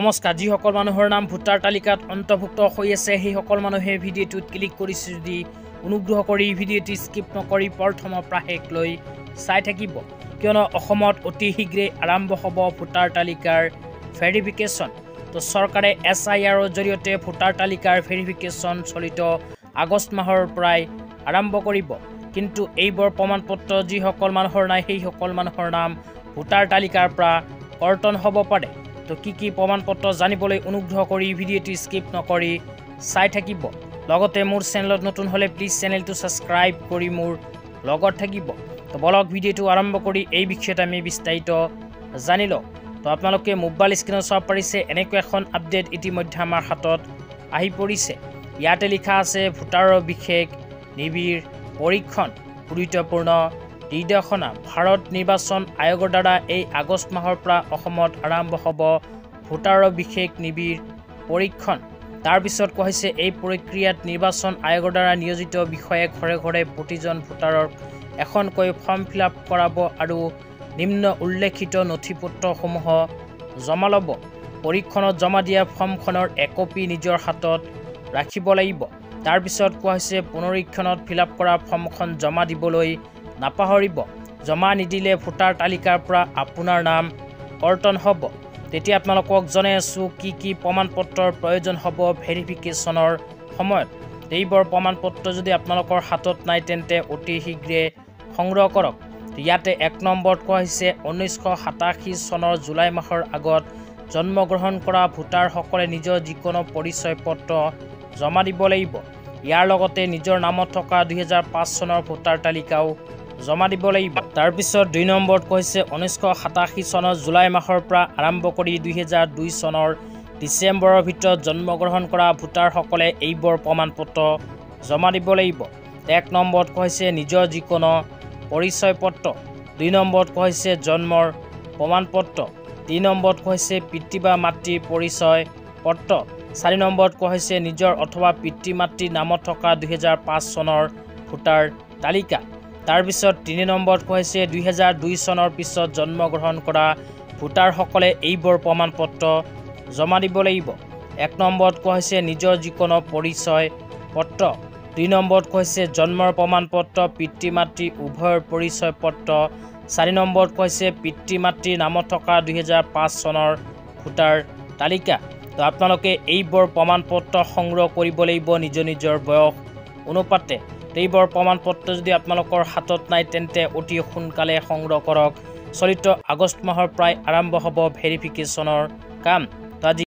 নমস্কাৰ যিসকল মানুহৰ নাম ভোটাৰ তালিকাত অন্তৰ্ভুক্ত হৈ আছে সেই সকল মানুহে ভিডিঅ'টোত ক্লিক কৰিছে যদি অনুগ্ৰহ কৰি ভিডিঅ'টো স্কিপ নকৰি প্ৰথমৰ পৰা শেষ লৈ চাই থাকিব কিয়নো অসমত অতি শীঘ্ৰে আৰম্ভ হ'ব ভোটাৰ তালিকাৰ ভেৰিফিকেশ্যন তো চৰকাৰে SIR ৰ জৰিয়তে ভোটাৰ তালিকাৰ ভেৰিফিকেশ্যন চলিত আগষ্ট মাহৰ পৰাই আৰম্ভ কৰিব কিন্তু এইবোৰ প্ৰমাণপত্ৰ যিসকল মানুহৰ নাই সেই সকল মানুহৰ নাম ভোটাৰ তালিকাৰ পৰা কৰ্তন হ'ব পাৰে তো কি প্ৰমাণপত্ৰ জানিবলৈ অনুগ্ৰহ কৰি ভিডিঅ'টো স্কিপ নকৰি চাই থাকিব লগতে মোৰ চেনেলত নতুন হলে প্লিজ চেনেলটো সাবস্ক্ৰাইব কৰি মোৰ লগত থাকিব তো বলক ভিডিঅ'টো আৰম্ভ কৰি এই বিষয়ত আমি বিস্তাৰিত জানি লওঁ তো আপোনালোকে মোবাইল স্ক্ৰীনত চাব পাৰিছে এনেকৈ এখন আপডেট ইতিমধ্যে আমাৰ হাতত আহি পৰিছে ইয়াতে লিখা আছে ভোটাৰৰ বিশেষ নিবিড় পৰীক্ষণ গুৰুত্বপূৰ্ণ নিৰ্দেশনা ভাৰত নিৰ্বাচন আয়োগৰ দ্বাৰা এই আগষ্ট মাহৰ পৰা অসমত আৰম্ভ হ'ব ভোটাৰৰ বিশেষ নিবিড় পৰীক্ষণ তাৰ পিছত কোৱা হৈছে এই প্ৰক্ৰিয়াত নিৰ্বাচন আয়োগৰ দ্বাৰা নিয়োজিত বিষয়াই ঘৰে ঘৰে প্ৰতিজন ভোটাৰৰ এখনকৈ ফৰ্ম ফিলআপ কৰাব আৰু নিম্ন উল্লেখিত নথিপত্ৰসমূহ জমা ল'ব পৰীক্ষণত জমা দিয়া ফৰ্মখনৰ একপি নিজৰ হাতত ৰাখিব লাগিব তাৰ পিছত কোৱা হৈছে পুনৰীক্ষণত ফিলআপ কৰা ফৰ্মখন জমা দিবলৈ নাপাহৰিব জমা নিদিলে ভোটাৰ তালিকাৰ পৰা আপোনাৰ নাম কৰ্তন হ'ব তেতিয়া আপোনালোকক জনাই আছো কি প্ৰমাণপত্ৰৰ প্ৰয়োজন হ'ব ভেৰিফিকেশ্যনৰ সময়ত এইবোৰ প্ৰমাণপত্ৰ যদি আপোনালোকৰ হাতত নাই তেন্তে অতি শীঘ্ৰে সংগ্ৰহ কৰক ইয়াতে 1 নম্বৰত কোৱা হৈছে 1987 চনৰ জুলাই মাহৰ আগত জন্মগ্ৰহণ কৰা ভোটাৰসকলে নিজৰ যিকোনো পৰিচয় পত্ৰ জমা দিব লাগিব ইয়াৰ লগতে নিজৰ নামত থকা 2005 চনৰ ভোটাৰ তালিকাও জমা দিব লাগিব তাৰ পিছত 2 নম্বৰত কৈছে 1987 চনৰ জুলাই মাহৰ পৰা আৰম্ভ কৰি 2002 চনৰ ডিচেম্বৰৰ ভিতৰত জন্মগ্ৰহণ কৰা ভোটাৰসকলে এইবোৰ প্ৰমাণপত্ৰ জমা দিব লাগিব 1 নম্বৰত কৈছে নিজৰ যিকোনো পৰিচয় পত্ৰ 2 নম্বৰত কৈছে জন্মৰ প্ৰমাণপত্ৰ 3 নম্বৰত কৈছে পিতৃ বা মাতৃৰ পৰিচয় পত্ৰ 4 নম্বৰত কৈছে নিজৰ অথবা পিতৃ মাতৃৰ নামত থকা 2005 চনৰ ভোটাৰ তালিকা তাৰ পিছত 3 নম্বৰত কৈছে 2002 চনৰ পিছত জন্মগ্ৰহণ কৰা ভোটাৰসকলে এইবোৰ প্ৰমাণপত্ৰ জমা দিব লাগিব 1 নম্বৰত কৈছে নিজৰ যিকোনো পৰিচয় পত্ৰ 2 নম্বৰত কৈছে জন্মৰ প্ৰমাণপত্ৰ পিতৃ মাতৃ উভয়ৰ পৰিচয় পত্ৰ 4 নম্বৰত কৈছে পিতৃ মাতৃৰ নামত থকা 2005 চনৰ ভোটাৰ তালিকা তো আপোনালোকে এইবোৰ প্ৰমাণপত্ৰ সংগ্ৰহ কৰিব লাগিব নিজৰ বয়স অনুপাতে এইবোৰ প্ৰমাণপত্ৰ যদি আপোনালোকৰ হাতত নাই তেন্তে অতি সোনকালে সংগ্ৰহ কৰক চলিত আগষ্ট মাহৰ পৰাই আৰম্ভ হ'ব ভেৰিফিকেশ্যনৰ কাম